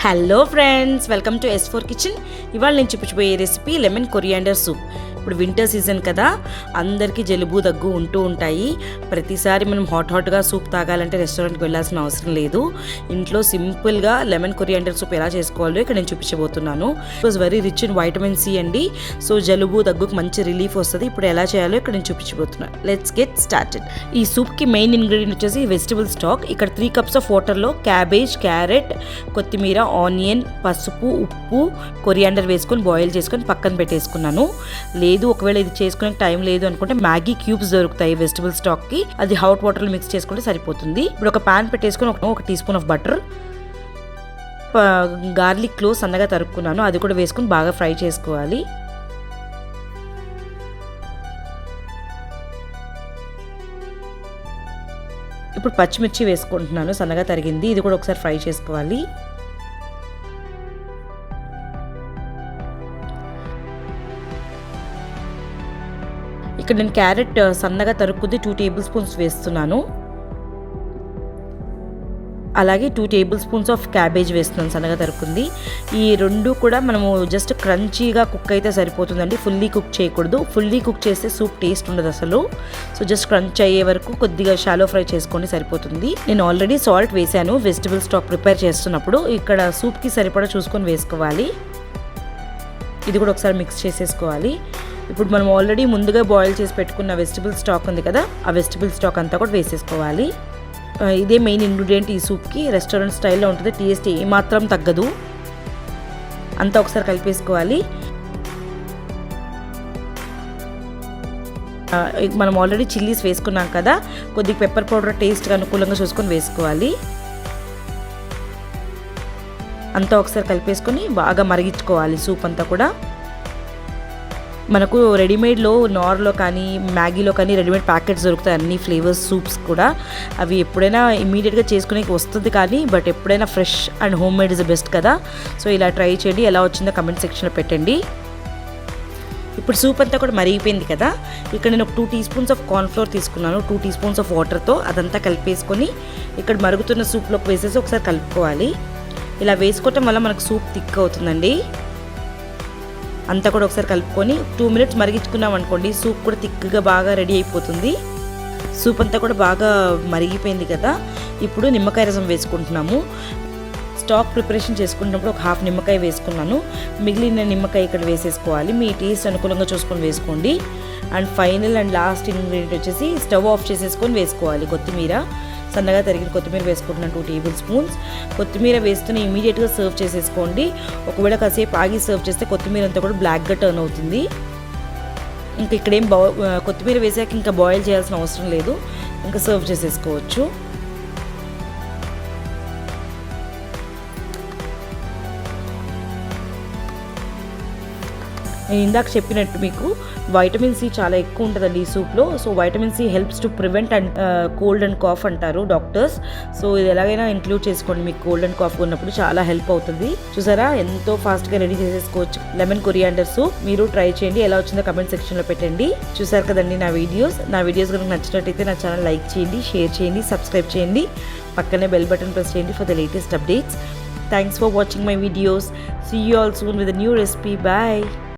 Hello friends, welcome to S4 kitchen. ఇవాళ నేను చూపించబోయే రెసిపీ లెమన్ కొరియాండర్ సూప్. ఇప్పుడు వింటర్ సీజన్ కదా, అందరికీ జలుబు దగ్గు ఉంటూ ఉంటాయి. ప్రతిసారి మనం హాట్గా సూప్ తాగాలంటే రెస్టారెంట్కి వెళ్ళాల్సిన అవసరం లేదు. ఇంట్లో సింపుల్గా లెమన్ కొరియాండర్ సూప్ ఎలా చేసుకోవాలో ఇక్కడ నేను చూపించబోతున్నాను. It was very rich in vitamin C అండి. సో జలుబు దగ్గుకు మంచి రిలీఫ్ వస్తుంది. ఇప్పుడు ఎలా చేయాలో ఇక్కడ నేను చూపించబోతున్నాను. Let's get started. ఈ సూప్కి మెయిన్ ఇంగ్రీడియంట్ వచ్చేసి వెజిటబుల్ స్టాక్. ఇక్కడ 3 cups ఆఫ్ వాటర్లో క్యాబేజ్, క్యారెట్, కొత్తిమీర, ఆనియన్, పసుపు, ఉప్పు, కొరియాండర్ వేసుకొని బాయిల్ చేసుకొని పక్కన పెట్టేసుకున్నాను. లేదు ఒకవేళ ఇది చేసుకునే టైం లేదు అనుకుంటే మ్యాగీ క్యూబ్స్ దొరుకుతాయి వెజిటబుల్ స్టాక్ కి. అది హాట్ వాటర్ లో మిక్స్ చేసుకుంటే సరిపోతుంది. ఇప్పుడు ఒక పాన్ పెట్టేసుకొని ఒక teaspoon of butter, garlic cloves సన్నగా తరుక్కున్నాను, అది కూడా వేసుకొని బాగా ఫ్రై చేసుకోవాలి. ఇప్పుడు పచ్చిమిర్చి వేసుకుంటున్నాను సన్నగా తరిగింది, ఇది కూడా ఒకసారి ఫ్రై చేసుకోవాలి. ఇక్కడ నేను క్యారెట్ సన్నగా తరుక్కుంది 2 tablespoons వేస్తున్నాను. అలాగే 2 tablespoons ఆఫ్ క్యాబేజ్ వేస్తున్నాను సన్నగా తరుక్కుంది. ఈ రెండు కూడా మనము జస్ట్ క్రంచీగా కుక్ అయితే సరిపోతుందండి, ఫుల్లీ కుక్ చేయకూడదు. ఫుల్లీ కుక్ చేస్తే సూప్ టేస్ట్ ఉండదు అసలు. సో జస్ట్ క్రంచ్ అయ్యే వరకు కొద్దిగా షాలో ఫ్రై చేసుకోండి, సరిపోతుంది. నేను ఆల్రెడీ సాల్ట్ వేసాను వెజిటబుల్ స్టాక్ ప్రిపేర్ చేస్తున్నప్పుడు. ఇక్కడ సూప్కి సరిపడా చూసుకొని వేసుకోవాలి. ఇది కూడా ఒకసారి మిక్స్ చేసేసుకోవాలి. ఇప్పుడు మనం ఆల్రెడీ ముందుగా బాయిల్ చేసి పెట్టుకున్న వెజిటబుల్ స్టాక్ ఉంది కదా, ఆ వెజిటబుల్ స్టాక్ అంతా కూడా వేసేసుకోవాలి. ఇదే మెయిన్ ఇంగ్రీడియంట్ ఈ సూప్కి. రెస్టారెంట్ స్టైల్లో ఉంటుంది, టేస్ట్ ఏమాత్రం తగ్గదు. అంతా ఒకసారి కలిపేసుకోవాలి. మనం ఆల్రెడీ చిల్లీస్ వేసుకున్నాం కదా, కొద్దిగా పెప్పర్ పౌడర్ టేస్ట్గా అనుకూలంగా చూసుకొని వేసుకోవాలి. అంతా ఒకసారి కలిపేసుకొని బాగా మరిగించుకోవాలి సూప్ అంతా కూడా. మనకు రెడీమేడ్లో నార్లో కానీ మ్యాగీలో కానీ రెడీమేడ్ ప్యాకెట్స్ దొరుకుతాయి అన్ని ఫ్లేవర్స్ సూప్స్ కూడా. అవి ఎప్పుడైనా ఇమీడియట్గా చేసుకునే వస్తుంది కానీ బట్ ఎప్పుడైనా fresh and home made is the best కదా. సో ఇలా ట్రై చేయండి, ఎలా వచ్చిందో కమెంట్ సెక్షన్లో పెట్టండి. ఇప్పుడు సూప్ అంతా కూడా మరిగిపోయింది కదా, ఇక్కడ నేను ఒక 2 teaspoons ఆఫ్ కార్న్ఫ్లోర్ తీసుకున్నాను 2 teaspoons ఆఫ్ వాటర్తో. అదంతా కలిపేసుకొని ఇక్కడ మరుగుతున్న సూప్లోకి వేసేసి ఒకసారి కలుపుకోవాలి. ఇలా వేసుకోవటం వల్ల మనకు సూప్ థిక్ అవుతుందండి. అంతా కూడా ఒకసారి కలుపుకొని 2 minutes మరిగించుకున్నాం అనుకోండి, సూప్ కూడా థిక్గా బాగా రెడీ అయిపోతుంది. సూప్ అంతా కూడా బాగా మరిగిపోయింది కదా, ఇప్పుడు నిమ్మకాయ రసం వేసుకుంటున్నాము. స్టాక్ ప్రిపరేషన్ చేసుకున్నప్పుడు ఒక 1/2 నిమ్మకాయ వేసుకున్నాను, మిగిలిన నిమ్మకాయ ఇక్కడ వేసేసుకోవాలి. మీ టేస్ట్ అనుకూలంగా చూసుకొని వేసుకోండి. And final and last ingredient వచ్చేసి స్టవ్ ఆఫ్ చేసేసుకొని వేసుకోవాలి కొత్తిమీర. సన్నగా తరిగిన కొత్తిమీర వేసుకుంటున్నాను 2 tablespoons. కొత్తిమీర వేస్తూనే ఇమీడియట్గా సర్వ్ చేసేసుకోండి. ఒకవేళ కాసేపు ఆగి సర్వ్ చేస్తే కొత్తిమీర అంతా కూడా బ్లాక్గా టర్న్ అవుతుంది. ఇంకా ఇక్కడేం కొత్తిమీర వేసాక ఇంకా బాయిల్ చేయాల్సిన అవసరం లేదు, ఇంకా సర్వ్ చేసేసుకోవచ్చు. నేను ఇందాక చెప్పినట్టు మీకు వైటమిన్ సి చాలా ఎక్కువ ఉంటుందండి ఈ సూప్లో. So vitamin C helps to prevent and cold and cough అంటారు డాక్టర్స్. సో ఇది ఎలాగైనా ఇంక్లూడ్ చేసుకోండి, మీకు కోల్డ్ అండ్ కాఫ్ ఉన్నప్పుడు చాలా హెల్ప్ అవుతుంది. చూసారా ఎంతో ఫాస్ట్గా రెడీ చేసేసుకోవచ్చు లెమన్ కొరియాండర్ సూప్. మీరు ట్రై చేయండి, ఎలా వచ్చిందో కమెంట్ సెక్షన్లో పెట్టండి. చూసారు కదండి నా వీడియోస్ కనుక నచ్చినట్టయితే నా ఛానల్ లైక్ చేయండి, షేర్ చేయండి, సబ్స్క్రైబ్ చేయండి, పక్కనే బెల్ బటన్ ప్రెస్ చేయండి for the latest updates. Thanks for watching my videos. See you all soon with a new recipe. Bye.